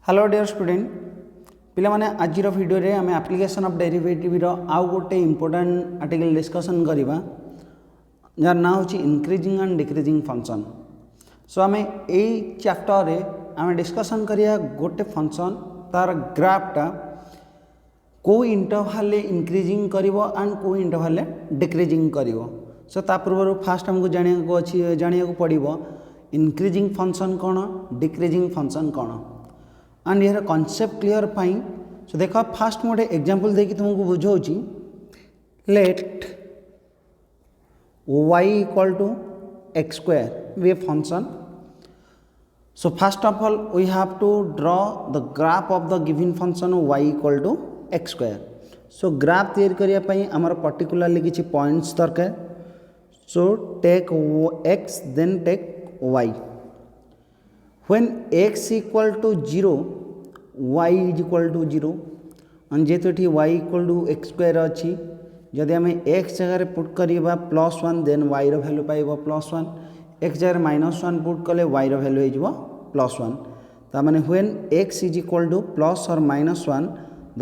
Hello dear student पिला माने आज वीडियो रे आम एप्लिकेशन ऑफ डेरिवेटिव आउ गोटे इंपोर्टेंट आर्टिकल डिस्कशन करवा जार ना हूँ इंक्रीजिंग एंड डिक्रीजिंग फंक्शन। सो आम यही चैप्टर रे आम डिस्कशन करिया गोटे फंक्शन तार ग्राफटा को इंटरवल इंक्रीजिंग करिवो एंड को इंटरवल डिक्रीजिंग करिवो। सो ता पूर्व फास्ट हमको जानिया पड़ो इंक्रीजिंग फंक्शन कौन डिक्रीजिंग फंक्शन कौन एंड यार कॉन्सेप्ट क्लियर पाई। सो देख फास्ट मोटे एग्जांपल देकी तुमको बुझाऊँ let y equal to x square be a function. So first of all we have to draw the graph of the given function y equal to x square. So graph तैयारी करिया पई हमर particularly किछि points दरकार। So take x then take y when x equal to 0 y is equal to 0 and जेहेतु ये y equal to x square अच्छी जदि आम x जगह पुट करिबा +1 देन y रो वैल्यू पाइबो +1 x जगह -1 पुट कले y रो वैल्यू हो +1 ता माने when x is equal to plus or -1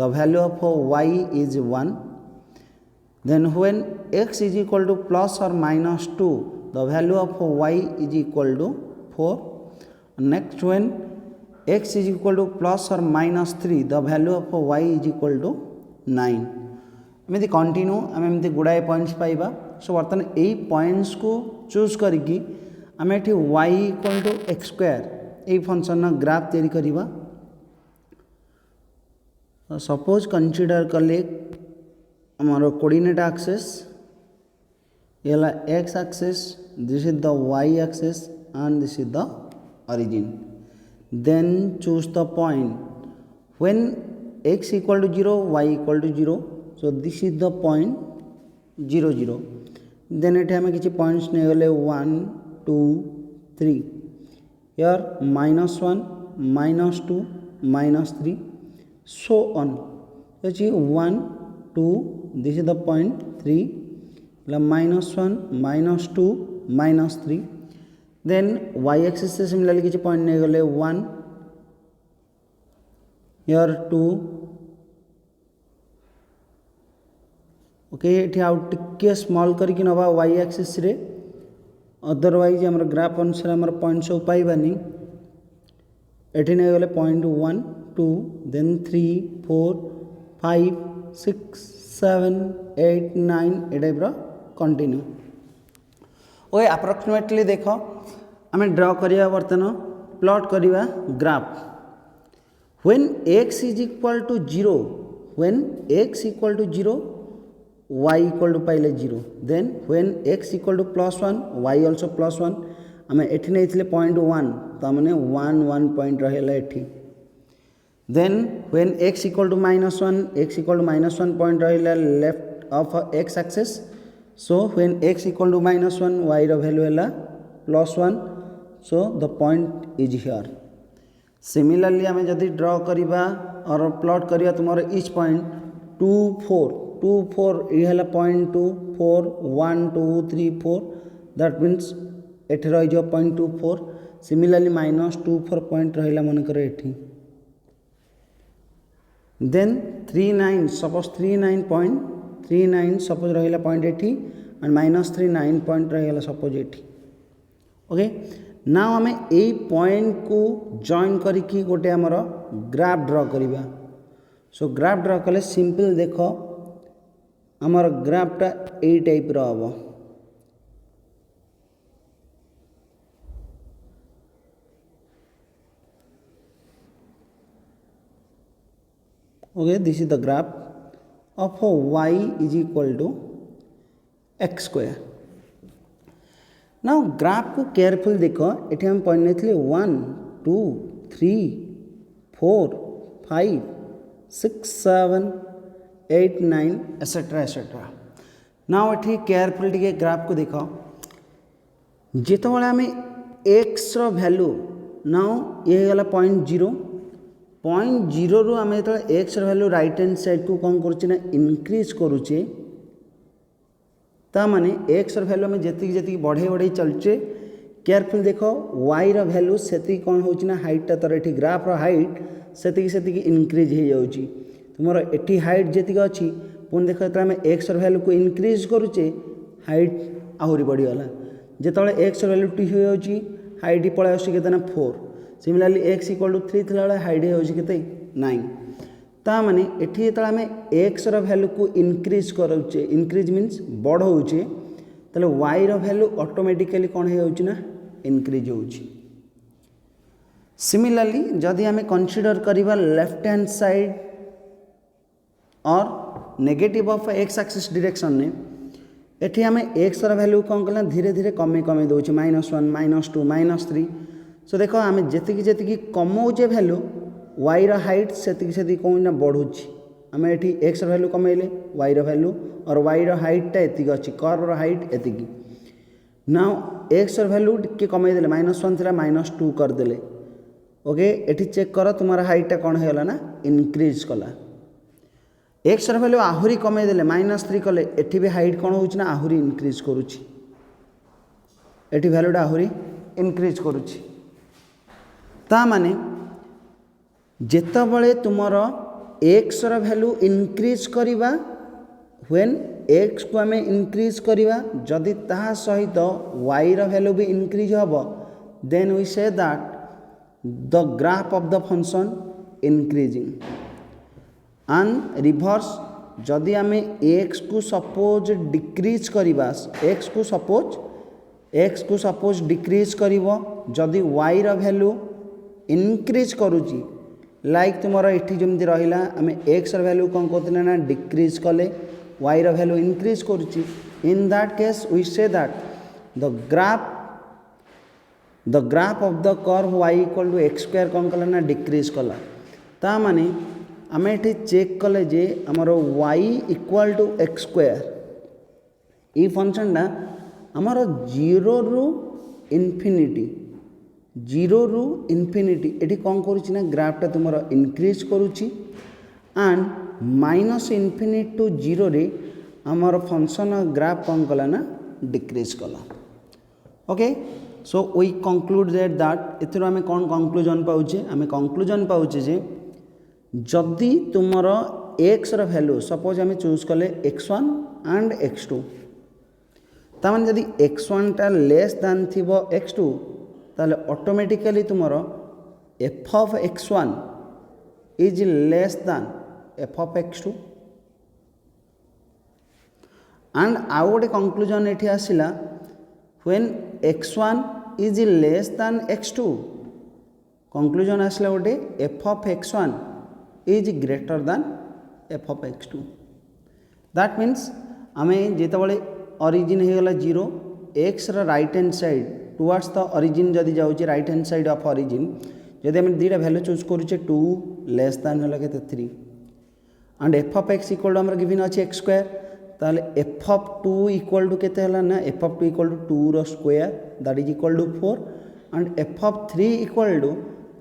the value of y is 1 then when x is equal to plus or -2 the value of y is equal to 4. Next when x is equal to plus or -3 the value of y is equal to 9. एमती continue आम एमती गुड़ाए points पाइबा। सो बर्तमान यही points को choose करके आम ये y equal to x square यही फंक्शन ग्राफ तैयारी करवा। सपोज कंसीडर कले आमर कोऑर्डिनेट एक्सिस ये x axis this is the y axis and this is the origin. Then choose the point when x equal to 0 y equal to 0. So this is the point 0 0. Then it हमें किसी points नहीं गले 1 2 3 here -1 -2 -3 so on. So 1 2 this is the point 3 -1 -2 -3 then y axis से similarly किसी point नहीं गले 1 here 2 okay ये आउ टिके स्मॉल करके नवा y एक्सिस रे अदरवाइज हमर ग्राफ अनुसार हमर पॉइंट सब पाइबानी एठी नहीं गले पॉइंट 1 2 देन 3 4 5 6 7 8 9 ए टाइप रो कंटिन्यू ओके अप्रोक्सीमेटली देख आम ड्र करिया बर्तमान प्लॉट करिया graph when x is equal to 0 when x equal to 0 y equal to पाइले 0 then when x equal to +1 y also +1 आम एठी नहीं थिले पॉइंट 1 तो माने 1 1 पॉइंट रहला एठी। Then when x equal to -1 x equal to -1 point रहला left of x axis. So when x equal to -1 y रो वैल्यू है +1 so the point is here. Similarly आम जदि ड्रॉ करिबा और प्लॉट करिया तुमर each point 2 4 ये है पॉइंट 2 4 1 2 3 4 दैट मीन्स एठी रही जो पॉइंट 2 4 सिमिलरली -2 4 पॉइंट रहिला मन करे एठी देन 3 9 सपोज 3 9 पॉइंट 3 9 सपोज रहिला पॉइंट एठी एंड -3 9 पॉइंट रहिला सपोज एठी। ओके नाउ आम ए पॉइंट को जॉइन करके गोटे आमर ग्राफ ड्रॉ करिबा। सो ग्राफ ड्रॉ कले सिंपल देख आमर ग्राफटा ए टाइप रो हबो। Okay this is the graph of y is equal to x square. Now graph को केयरफुल देखो ये हम पढ़ने थे 1 2 3 4 5 6 7 8 9 एसेट्रा एसेट्रा। नाउ ये केयरफुल टिके ग्राफ को देखो जिते बड़े आम x रो वैल्यू नाउ ये गला पॉइंट 0 रु आम जो x value right hand side को कौन करुचे ना इनक्रीज करुचे ता माने एक्स वैल्यू आम जी बढ़े बढ़े चलचे केयरफुल देख वाई रैल्यू से कौन हो हाइटा तर ये ग्राफ हाइट से इनक्रीज हो जाऊँगी तुम ये हाइट जी अच्छी पुणी देख जो आम एक्स रैल्यू को इनक्रीज करुचे हाइट आहरी बढ़ीगला जिते एक्स रैल्यू 2 हो जाऊँगी हाइट पलि आसके 4 सिमिलारली एक्स इक्वल टू 3 थी हाइट हो 9 ता माने एठी जो आम एक्स रैल्यू को इनक्रीज करोचे इनक्रीज मीन्स बढ़ाऊे तेल वाई रैल्यू ऑटोमेटिकली कौन हो इनक्रीज हो सिमिलारली जदि आम कंसीडर करिबा लेफ्ट हैंड साइड और negative of x axis direction ने एठी आम एक्स वैल्यू कौन कला धीरे धीरे कमे कमे दौचे -1 -2 -3 सो देख आम जी कमाऊे वैल्यू वाई हाइट से कौन बढ़ुची आम ये एक्स वैल्यू कमेले वाई वैल्यू और वाई हाइटा एति अच्छी कर्व हाइट एति ना एक्स वैल्यू टी कमेदेले -1 थी -2 करदे ओके एटी चेक कर तुम्हारा हाइटा कौन होगा ना इनक्रीज कला एक्स वैल्यू आहरी कमेदेले -3 कले एटी भी हाइट कौन हो आहरी इनक्रीज करुच्ची एटी वैल्यूटा आहरी इनक्रीज करुच्ची ता माने जेतबले तुमर एक्स वैल्यू इनक्रीज करिबा व्हेन एक्स को आम इनक्रीज करिबा जदि ताहा सहित वाई वैल्यू भी इनक्रीज हबो then we say that the graph of the function increasing and reverse जदि आम x को सपोज डिक्रीज करिबा x को सपोज डिक्रीज करिवो जदि y वैल्यू इनक्रीज करुची लाइक तुमर एठी जमती रहिला आम x वैल्यू कौन करथिले ना डिक्रीज कले y वैल्यू इनक्रीज करुची in that case we say that the graph of the curve y equal to x square कौन कला ना डिक्रीज कला ता माने आम ये चेक कले जे आमर y equal to x square ये फंक्शनटा आमर 0 ରୁ इनफिनिटी ये कौन करुच्ची ना ग्राफटा तुम इनक्रीज करुच्ची एंड -∞ टू 0 रे आमर फंक्शन ग्राफ कौन कला ना डिक्रीज कला okay so we conclude that एथर आम कौन कंक्लूजन पाउचे आम कंक्लूजन पाउचे जे जदि तुमर एक्स वैल्यू सपोज आम चूज कले x1 एंड x2 तामान जदि x1 टा लेस दैन थिबो x2 ताले ऑटोमेटिकली तुमर f of x1 is less than f of x2 and आउ गोटे कंक्लूजन एठी आसिला when x1 is less than x2 conclusion आसला गोटे f of x1 is greater than f of x2 that means आम जितेबाला ऑरिजिन होगला 0 x right hand side towards the origin जदि जाऊँचे right hand side of origin जदि आम दुईटा वैल्यू चूज करुचे 2 लेस दैन है 3 and f of x equal to आम गिवन अच्छे एक्स स्क्वायर ताले f of 2 इक्वल टू केते हला ना f of 2 इक्वल टू 2 रो square that is equal to 4 and f of 3 equal to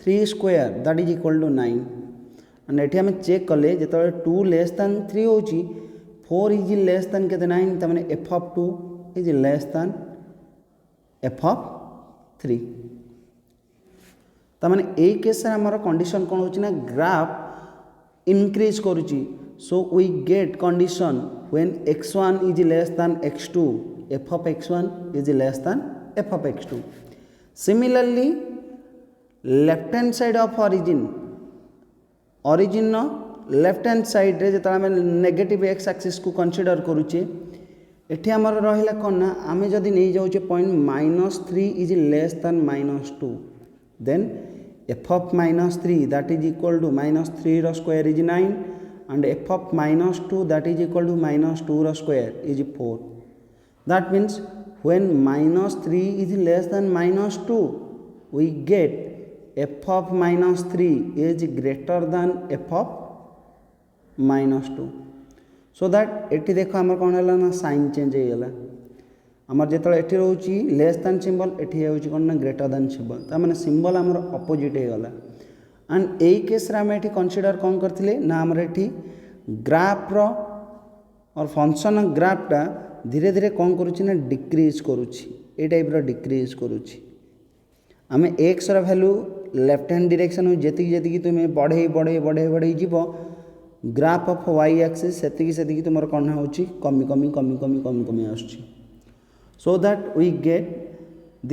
3 square that is equal to 9 and एठी हम check कले जते 2 लेस दैन 3 होची 4 इज लेस दैन केते 9 त माने f of 2 is less than f of 3 त माने ए केस रे हमर कंडीशन कोन होची ना ग्राफ इनक्रीज करूची so we get condition when x1 is less than x2 f of x1 is less than f of x2 similarly left hand side of origin no left hand side रे जता हम negative x axis को consider करूचे एठी हमर रहिला कोन ना आमे जदी नै जाउचे point -3 is less than -2 then f of -3 that is equal to -3 रो square is 9 and f of -2 that is equal to -2 रो square is 4 that means when -3 is less than -2 we get f of -3 is greater than f of -2 so that eighty देखो आमर कौन है ना sign change हो गला आमर जो एटी रोची लेस दैन सिंबल एटी होची कौन ना ग्रेटर दैन सिंबल ता माने सिंबल आमर अपोजिट हो गला एंड यही केस आम ये कनसीडर कौन करते ना आमर ये ग्राफ्र और फंक्शन ग्राफटा धीरे धीरे कौन करुच्ची ना डिक्रीज करुच्ची ए टाइप डिक्रीज करुच्ची आम x value left hand direction जी तुम्हें बढ़े बढ़े बढ़े बढ़े जीव ग्राफ ऑफ वाई एक्सिस से तुम कौन हो कमी कमी कमी कमी कमी कमी आस so that we get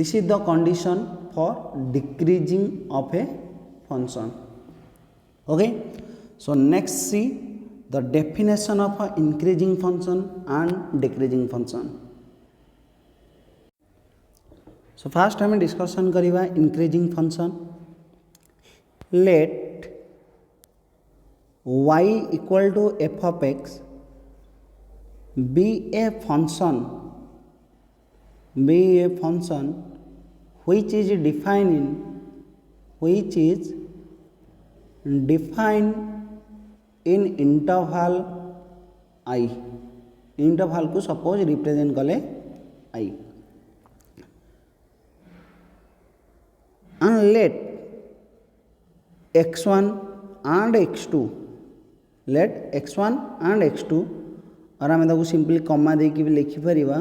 this is the condition for decreasing of a function okay so next see the definition of a increasing function and decreasing function. So first हमें discussion करिवा increasing function. Let y equal to f of x be a function which is defined in interval I. Interval को suppose represent कले I and let x1 and x2 let x1 and x2 और आम ताको simply कमा देकी भी लिखि परिबा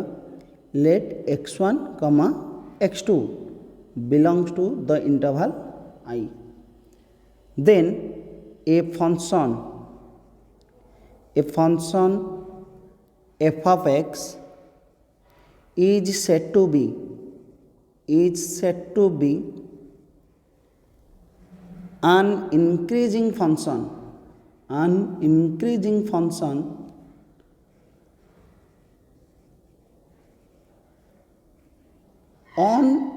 let x1 comma x2 belongs to the interval I. Then a function f of x is said to be an increasing function on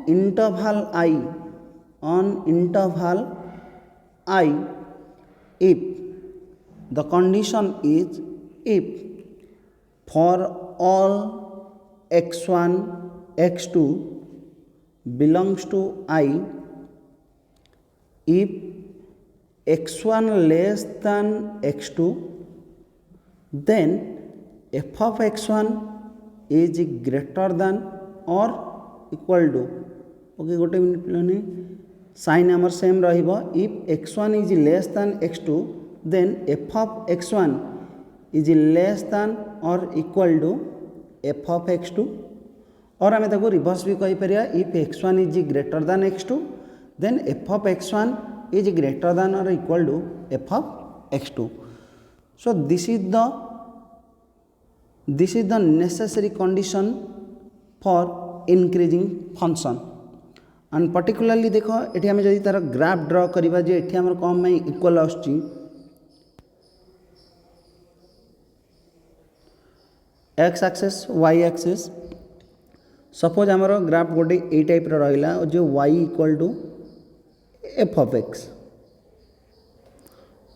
interval I if the condition is if for all x1 x2 belongs to I, if x1 less than x2 then f of x1 is greater than or equal to okay गोटे minute पे sign आमर same रहिबो if x1 is less than x2 then f of x1 is less than or equal to f of x2 और आम ताको reverse भी कहि परिया if x1 is greater than x2 then f of x1 is greater than or equal to f of x2. So this is the necessary condition for increasing function and particularly देखो एठी आम जदि तार graph draw करिबा जे एठी हमर कम में equal आछी x axis y axis suppose आमर ग्राफ गोटे ए टाइप रो रहिला जो y equal to f of x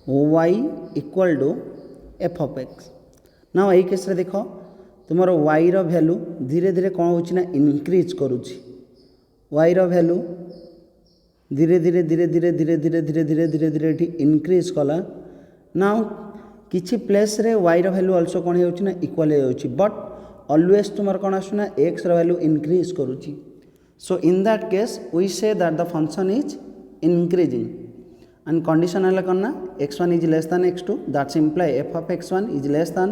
y equal to f of x ना एई केस रे देखो तुमरो y रो वैल्यू धीरे धीरे कौन होची ना इंक्रीज करूची y रो वैल्यू धीरे धीरे धीरे धीरे धीरे धीरे धीरे धीरे धीरे धीरे एठी इंक्रीज कला नाउ किछि प्लेस रे y रो वैल्यू आल्सो कौन होची ना इक्वल होची बट ऑलवेज तुमर कौन आसुना x रो वैल्यू इंक्रीज करूची so in that case we say that the function is increasing and condition है करना x1 is less than x2 that's imply f of x1 is less than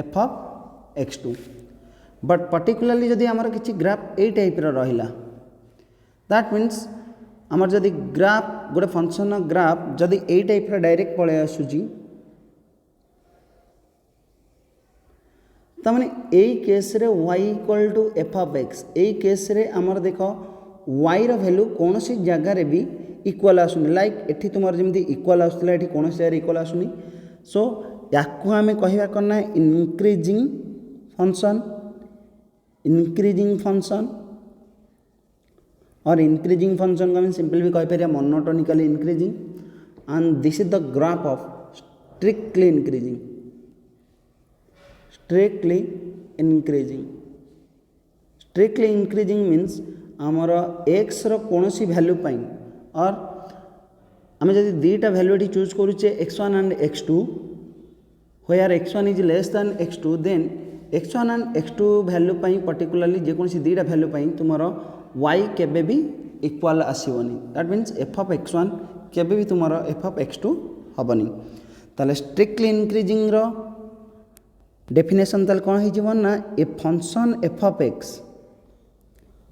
f of x2 but particularly जदि आमर किछि graph A type रो रहिला that means आमर जदि graph गोटे फंक्शन ग्राफ जदि ए टाइप रो डायरेक्ट पळे आसुची तमने ए केस रे y equal to f of x ए केस रे आमर देखो y रो वैल्यू कोनोसी जगह रे भी इक्वल आसुनी लाइक एठी तुमर जेमती इक्वल आसुला एठी कोनोसी जगह इक्वल आसुनी सो याकु आमे कहिबा करना इंक्रीजिंग फंक्शन और इंक्रीजिंग फंक्शन को हम सिंपल भी कहि परिया monotonically increasing and this is the graph of strictly increasing means आमर x रो कोनोसी वैल्यू पाई और आम जदि दुईटा वैल्यू ये चूज करुचे x1 and x2 where x1 is less than x2 then x1 and x2 value पाई पर्टिकुलरली जेकोसी दुईटा वैल्यू पाई तुमर y केबे भी इक्वल आसीबनी that means f of x1 केबे भी तुमर f of x2 हबनी ताले स्ट्रिक्टली इंक्रीजिंग रो डेफिनेशन ताले कोन हि जीवन ना ए function f of x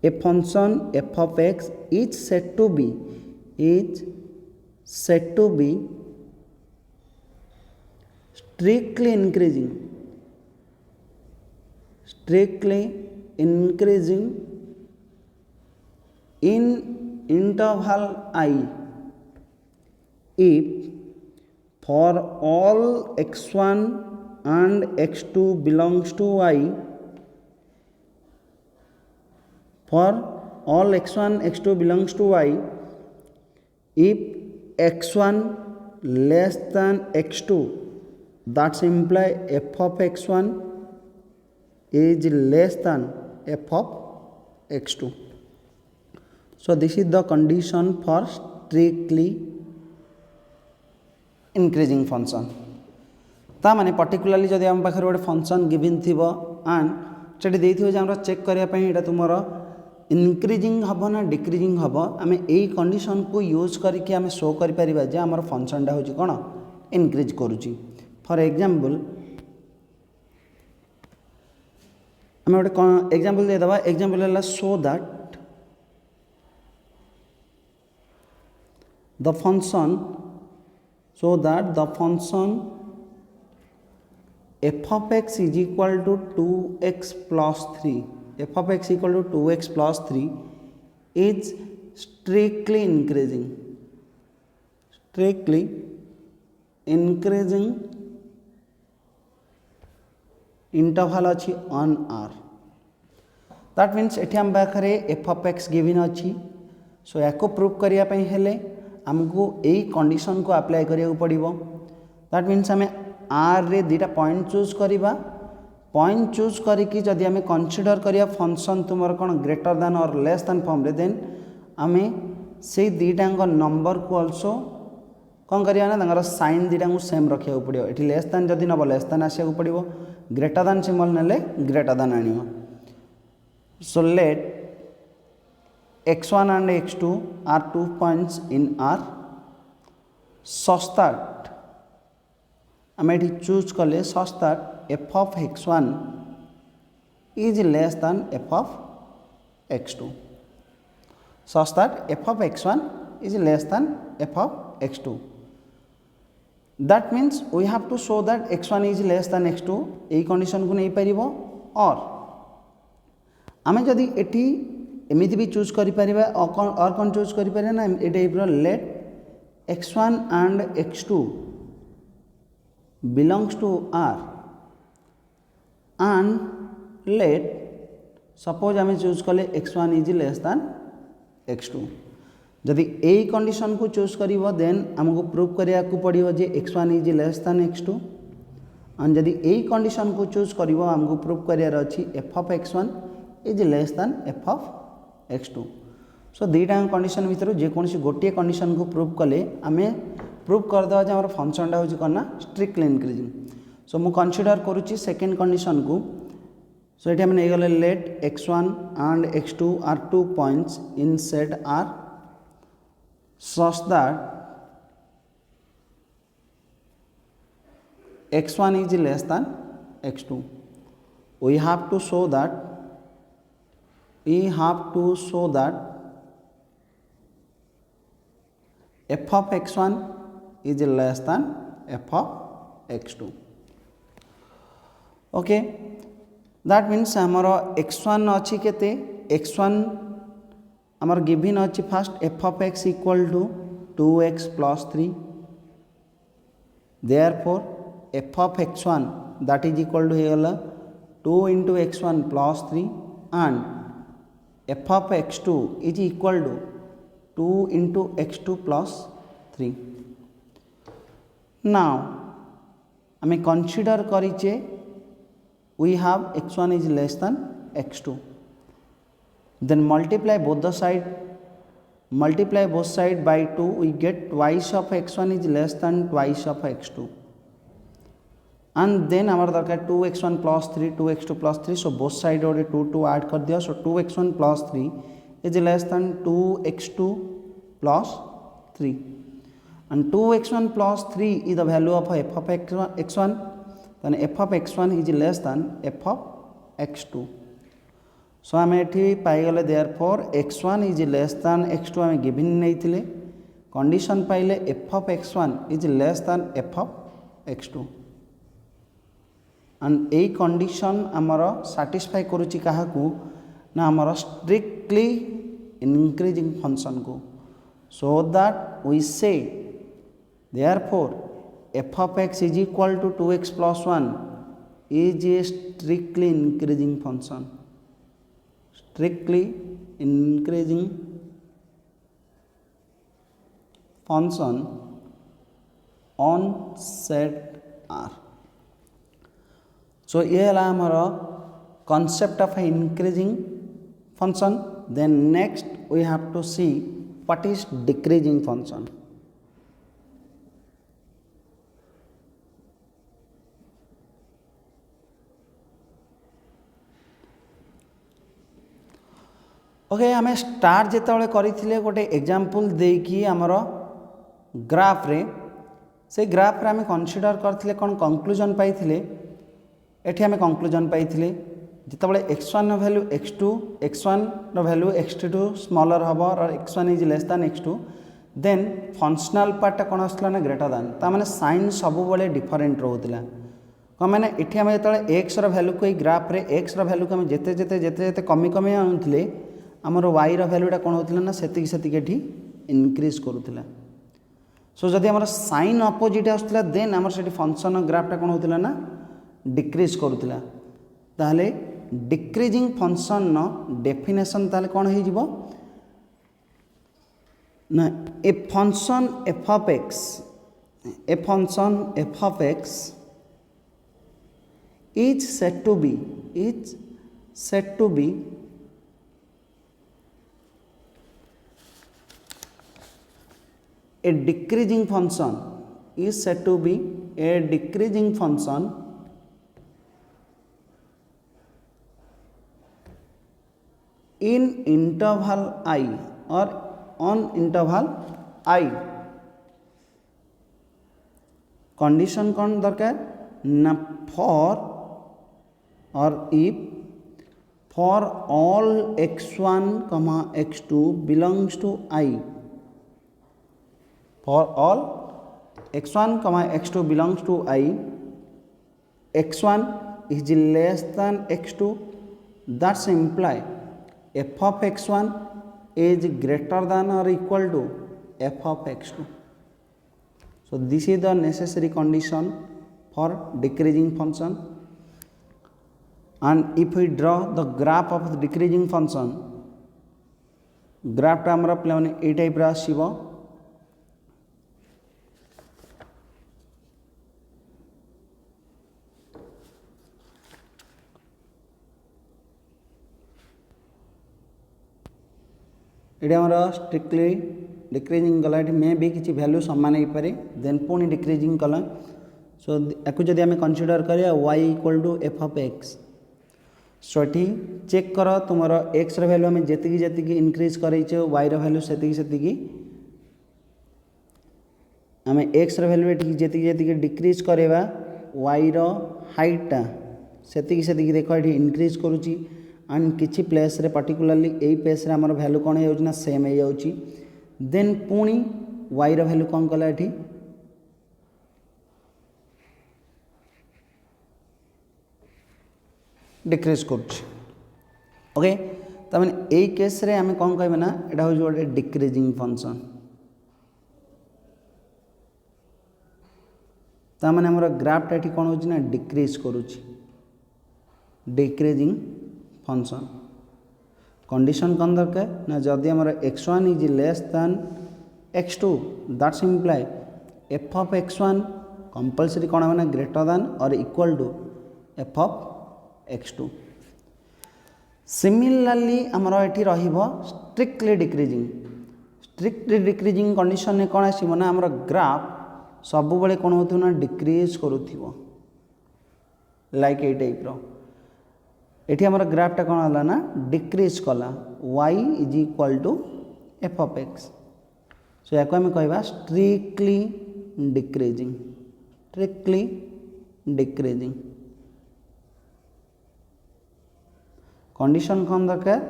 a function f of x is said to be strictly increasing in interval I if for all x1 and x2 belongs to I, for all x1 x2 belongs to I, if x1 less than x2, that's imply f of x1 is less than f of x2. So this is the condition for strictly increasing function. ता माने particularly जदि आम पाखे गोटे function given थी and से देर check करने तुम इनक्रिजिंग हम ना डिक्रिजिंग हम आम यही कंडीशन को यूज करके आम शो कर आमर फंक्शनटा हूँ कौन इनक्रिज करुच्ची. फॉर एग्जांपल आम गोटे एग्जांपल देदेबा. एग्जांपल है show that the function f of x is equal to 2x plus 3, f of x equal to 2x plus 3 is strictly increasing interval अच्छी on r. that means एठी हम पाखरे f of x given अच्छी. सो या prove करने हेले आमको यही कंडीशन को अप्लाई करिया पड़ो. दैट मीन्स आम आर रे दुटा पॉइंट चूज करवा. पॉइंट चूज करी जदि आम कनसीडर करिया फंक्शन तुम कौन ग्रेटर दैन और लेस दैन फॉर्म रे देन आम से दुटा नंबर को अल्सो कौन करना साइन दुटा को सेम रखा पड़ो. ये लेस दैन जदि नब लेस दैन आसा पड़ो. ग्रेटर दैन सिम्बल ने ग्रेटर दैन आण. So let x1 and x2 are 2 points in R such that आम ये चूज कले such that f of x1 is less than f of x2, such that f of x1 is less than f of x2. That means we have to show that x1 is less than x2. यही condition को नहीं पार. और आम जदि eighty एमती भी choose कर और कौन चूज कर ना ये type let x1 and x2 belongs to R and let suppose आम चूज कले x1 is less than x2. जदि यही कंडीशन को चूज कर देन आमको प्रूव करिया को पड़ो जे x1 is less than x2 and जदि यही कंडीशन को चूज कर आमको प्रूव करार अच्छी f of x1 is less than f of x2. सो दुईटा कंडीशन भितर जेकोसी गोटे कंडीशन को प्रूव कले आम प्रूव करदे आम फंक्शनटा हूँ कौन ना स्ट्रिक्टली इनक्रिजिंग. सो मु कनसीडर करुच्ची सेकेंड कंडीशन को. सो ये नहीं गले late x1 and x2 are 2 points in set R such that x1 is less than x2. We have to show that f of x1 is less than f of x2. Okay, that means आमर x1 अच्छी केते x1 आमर given अच्छी fast f of x equal to 2x plus 3. therefore f of x1 that is equal to 2 into x1 plus 3 and f of x2 is equal to 2 into x2 plus 3. Now I may consider करिचे we have x1 is less than x2. Then multiply both side by 2. We get twice of x1 is less than twice of x2. And then our दरकार 2x1 plus 3 2x2 plus 3. So both side और 2 add कर दिया. So 2x1 plus 3 is less than 2x2 plus 3. And 2x1 plus 3 is the value of f of x1. Then f of x1 is less than f of x2. So आम ये पाईगले therefore x1 is less than x2 आम given नहीं condition पाइले f of x1 is less than f of x2 and यही condition आमर satisfy करुच्ची क्या ना आमर स्ट्रिक्टली इंक्रीजिंग फंक्शन को so that we say therefore f of x is equal to 2x plus 1 is a strictly increasing function. Strictly increasing function on set R. So ये है हमारा concept of increasing function. Then next we have to see what is decreasing function. Okay आम start जिते करते गोटे example देकी आमर graph रे से ग्राफ रे आम कनसीडर करते कौन कंक्लूजन पाई एठी आम कंक्लूजन पाई जिते x1 value x2 x1 value x2 smaller हम और x1 is less than x2 then functional पार्टा कौन आसला ना ग्रेटर दैन ताने साइन सब बड़े डिफरेंट रोला कौन मैंने ये आम जो एक्स रैल्यू को ग्राफ रे एक्स रैल्यू को जिते जिते जिते जिते कमी कमी आनुले आमर वाई रैल्यूटा कौन होता ना से इनक्रीज करूला सो जदि आमर साइन अपोजिट आसला देन आमर से फंक्शन ग्राफटा कौन होता ना डिक्रीज करूला ताहले डिक्रीजिंग फंक्शन डेफिनेशन ताहले कौन हो ना ए function f of x is set to be a decreasing function is said to be a decreasing function in interval I or on interval I. condition कौन दरकार ना for or if for all x1 x2 belongs to I. For all x1 x2 belongs to I, x1 is less than x2. That's imply f of x1 is greater than or equal to f of x2. So this is the necessary condition for decreasing function. And if we draw the graph of the decreasing function, graph टा हमरा plane ए type रा आसीबो ये आमर strictly decreasing गला मे भी किसी value सामान हो पारे देन पुणी डिक्रीजिंग कला सो या जदि आम कनसीडर करिया y equal to f of x so ये चेक कर तुम एक्स वैल्यू आम जी जी इनक्रीज करे वाई वैल्यू से आम एक्स वैल्यू जी जी डिक्रीज करवा वाई हाइटा से देख ये इनक्रीज करुच्ची एंड किसी प्लेस रे पर्टिकुलरली यही प्लेस रे आमर वैल्यू कौन हो सेम हो जाऊँगी देन पुणी वाई वैल्यू कौन कला ये डिक्रीज करुच्ची ओके तमें यही केस रे आम कौन कह ना यहाँ हूँ गोटे डिक्रीजिंग फंक्शन ताने आमर ग्राफटा ये कौन हो डिक्रीज करुच्ची डिक्रीजिंग फंक्शन कंडीशन कौन दरकार ना जदि आमर x1 is less than x2 that's imply f of x1 compulsory कौन है ना ग्रेटर दैन और equal to f of x2 similarly आमर ये स्ट्रिक्टली डिक्रीजिंग कंडीशन में कौन आसो ना आमर ग्राफ सब बेले कौन हो ना डिक्रीज करूँ लाइक ये टाइप रो ये आमर ग्राफटा कौन है ना डिक्रीज कला y is equal to f of x so या आम कह स्ट्रिक्टली डिक्रीजिंग कंडीशन कौन दरकार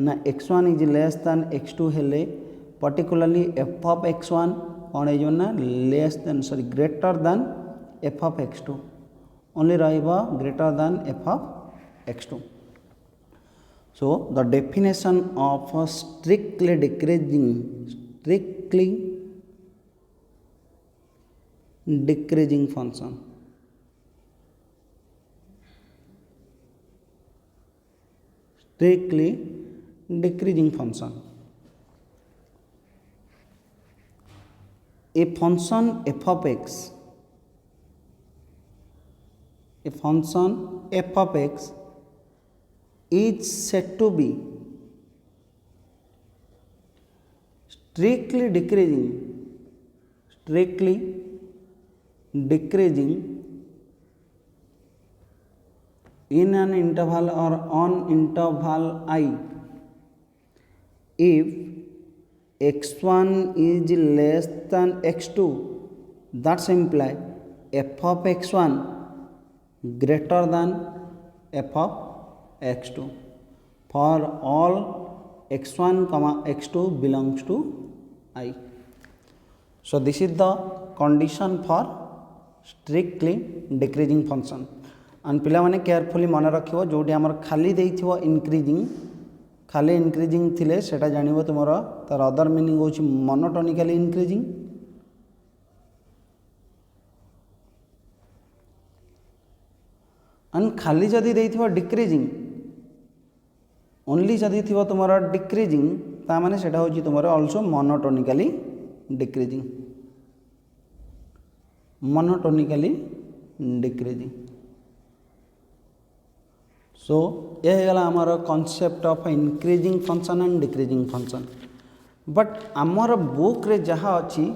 ना x1 is less than x2 हेले पर्टिकुलरली f ऑफ x1 कौन है ना less than sorry greater than f of x2 only रहिबा greater than f of x2. So the definition of a strictly decreasing function. Strictly decreasing function. A function f of x. A function f of x is said to be strictly decreasing in an interval or on interval I if x1 is less than x2. That's imply f of x1 greater than f of x2 for all x1 comma x2 belongs to I. So this is the condition for strictly decreasing function. And पिला माने carefully मन रखियो जोटी हमर खाली देइथिवो increasing खाली increasing थिले सेटा जानिबो तुमरो तार अदर मीनिंग होची मोनोटोनिकली इंक्रीजिंग एंड खाली जदि देइथिवो डिक्रीजिंग ओनली जदि थी तुम डिक्रीजिंग ताने से तुम अल्सो मोनोटोनिकली डिक्रीजिंग सो ये आमर concept of increasing function and decreasing function. But आमर बुक रे जहाँ अच्छी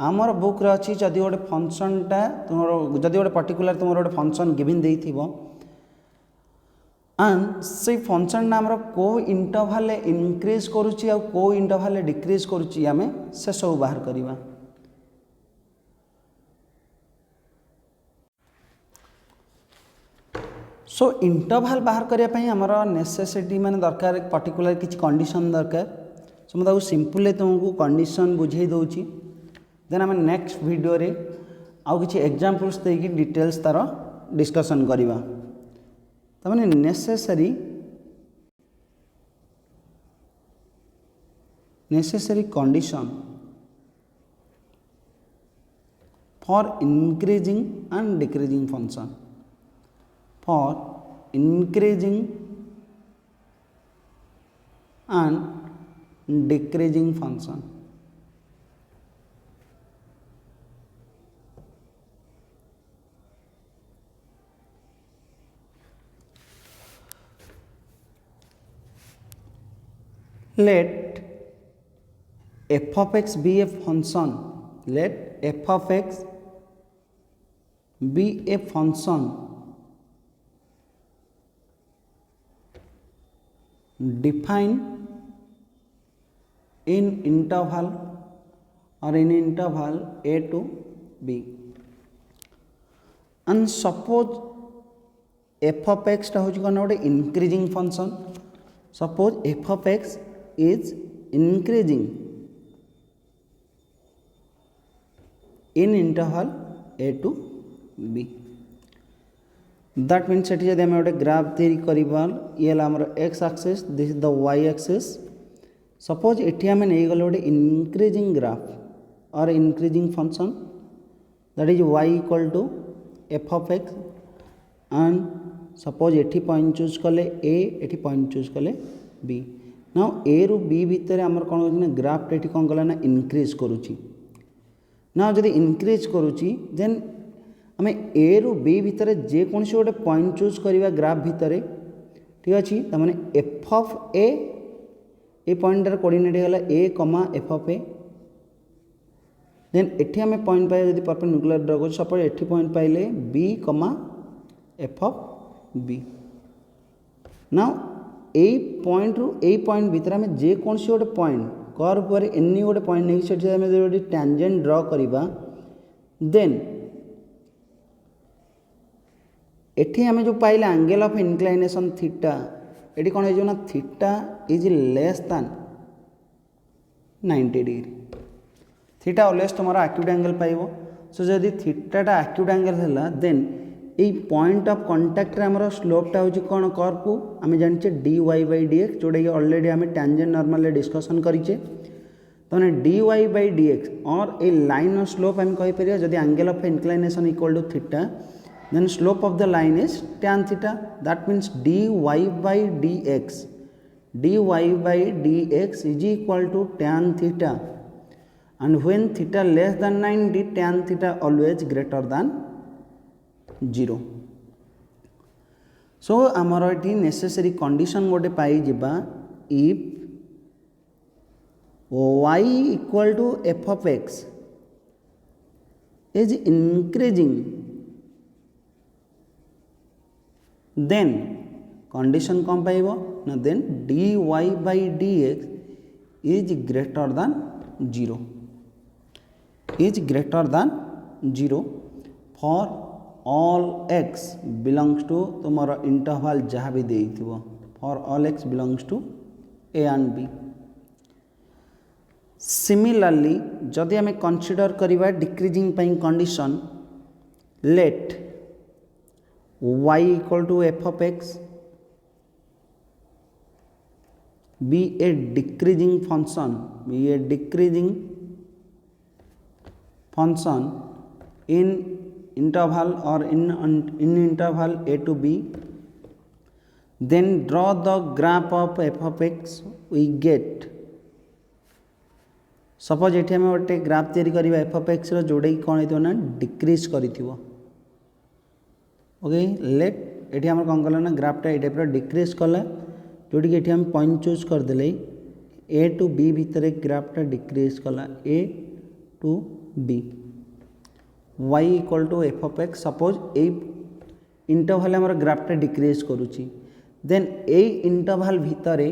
आमर बुक रे अच्छी जदि गोटे फंक्शनटा तुम जदि गोटे पर्टिकुलर तुम गोटे फंक्शन गिवन देइथिबो एंड से फंक्शन आमर को इंटरवल इनक्रीज करुच्ची आ को इंटरवल डिक्रीज करुच्ची आमे से सब बाहर करिबा. सो इंटरवल बाहर करिया पई हमर नेसेसिटी माने दरकार पर्टिकुलर किछि कंडीशन दरकार. सो मैं सिंपली तुमको कंडीशन बुझे दउची देन आम नेक्स्ट वीडियो रे आउ किछि एग्जांपल्स देकी डिटेल्स तार डिस्कशन करिबा. तमाने necessary condition for increasing and decreasing function. For increasing and decreasing function. Let f of x be a function. Let f of x be a function defined in interval or in interval a to b. And suppose f of x टा होची कोन गोटे increasing function. Suppose f of x is increasing in interval a to b. That means सेठी जदि हम गोटे graph तैयारी करिबा ये हमर x axis this is the y axis. Suppose एठी हम नै गले गोटे इंक्रीजिंग ग्राफ और increasing function that is y equal to f of x and suppose एठी पॉइंट चूज कले a एठी पॉइंट चूज कले b. नाउ a रु b भितर हमर कोन होची ना ग्राफ एठी कोन कला ना इंक्रीज करूची. नाउ जदि इंक्रीज करूची देन आम ए रु बी भितर जेकोसी गोटे पॉइंट चूज करवा ग्राफ भितर ठीक अच्छे तमाने एफ ऑफ ए पॉइंटर कोऑर्डिनेट होगा ए कमा एफ ऑफ ए. देन एठी आम पॉइंट पाइबा जब परपेंडिकुलर ड्र कर सपोज एठी पॉइंट पाइले b comma f of b. Now a point रु ए पॉइंट भितर आम जेकोसी गोटे पॉइंट कर्व पर एनी गोटे पॉइंट नहीं से गोटे टैंजेंट ड्र करवा देन एठी आमे जो पाइले एंगल ऑफ इंक्लिनेशन थीटा ये कौन हो theta is less then 90 degree theta always तुम एक्यूट एंगल पाइब सो जदि थीटाटा एक्यूट एंगल है देन ये पॉइंट ऑफ कांटेक्ट रे हमर स्लोपटा हो कौन कर्व को आम जाने dy बाई डी एक्स जोटा कि ऑलरेडी आम टेंजेंट नॉर्मल डिस्कशन करें तो dy बाई डी एक्स और ए लाइन ऑफ स्लोप आम कहीपर जदि angle of inclination equal to theta then slope of the line is tan theta that means dy by dy by dx is equal to tan theta and when theta less than 90 tan theta always greater than 0 so amar eti necessary condition gote pai jiba if y equal to f of x is increasing then condition कौन पाइब ना then dy by dx is greater than 0 is greater than 0 for all x belongs to तुम्हारा interval जहाँ भी दे for all x belongs to a and b similarly जदि आम consider करिबा decreasing pi condition let y equal to f of x be a decreasing function in interval or in interval a to b then draw the graph of f of x we get suppose एठी हमें गोटे graph तैयारी करिबा f of x रो जोड़े कोन हेतो ना decrease करिथिबो okay let एठी हमर कोन कला ना ग्राफटा ए टाइप रो डिक्रीज कला जोटी कि हम पॉइंट चूज करदे ए टू बी भितर ग्राफटा डिक्रीज कला a to b y equal to f of x suppose a interval आम ग्राफटा डिक्रीज करुच्ची देन ए इंटरवल भितर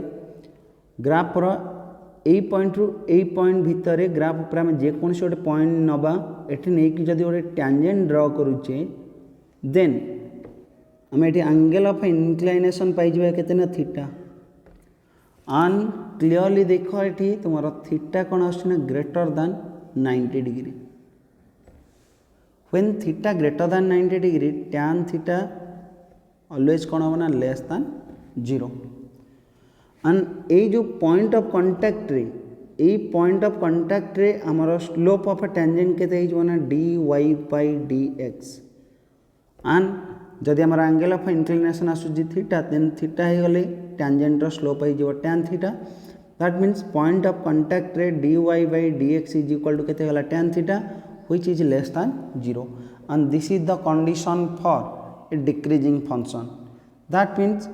ग्राफर ए पॉइंट रु ए पॉइंट भितर ग्राफ उपर आम जेकोसी गोटे पॉइंट नवा एठी नहीं कि जदि गोटे टैंजेंट ड्र करुचे देन आम ये एंगल ऑफ इंक्लिनेशन पाइबा केते थीटा and clearly देख ये तुम थीटा कौन आना greater than 90 degree when theta greater than 90 degree tan theta always कौन हम ना लेस दैन 0 एंड ये जो पॉइंट ऑफ कांटेक्ट रे ये पॉइंट ऑफ कांटेक्ट रे आमर स्लोप ऑफ टेंजेंट केते ना dy by dx एंड जदि आम एंगल ऑफ इंक्लिनेशन आसूँ थीटा देन थीटा हो गले टेंजेंट स्लोप हो tan theta that means point of contact रे dy by dx is equal to केते गला tan theta which is less than 0 and this is the condition for a decreasing function that means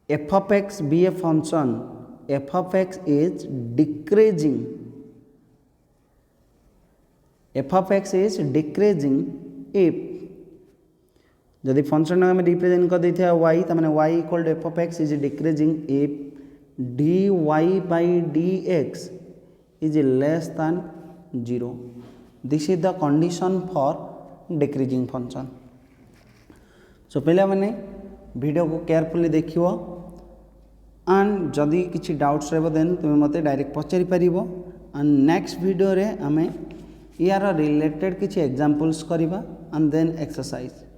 f of x be a function f of x is decreasing f of x is decreasing if जदि function आम represent कर देता y तो मैंने y equal to f of x is decreasing if dy by dx is less than 0 this is the condition for decreasing function so पहले मैंने video को carefully देखियो एंड जदि किसी डाउट्स रहिबो देन तुम मते डायरेक्ट पचारि परिबो एंड नेक्स्ट वीडियो रे आमे यार रिलेटेड किसी एग्जांपल्स करिबा एंड देन एक्सरसाइज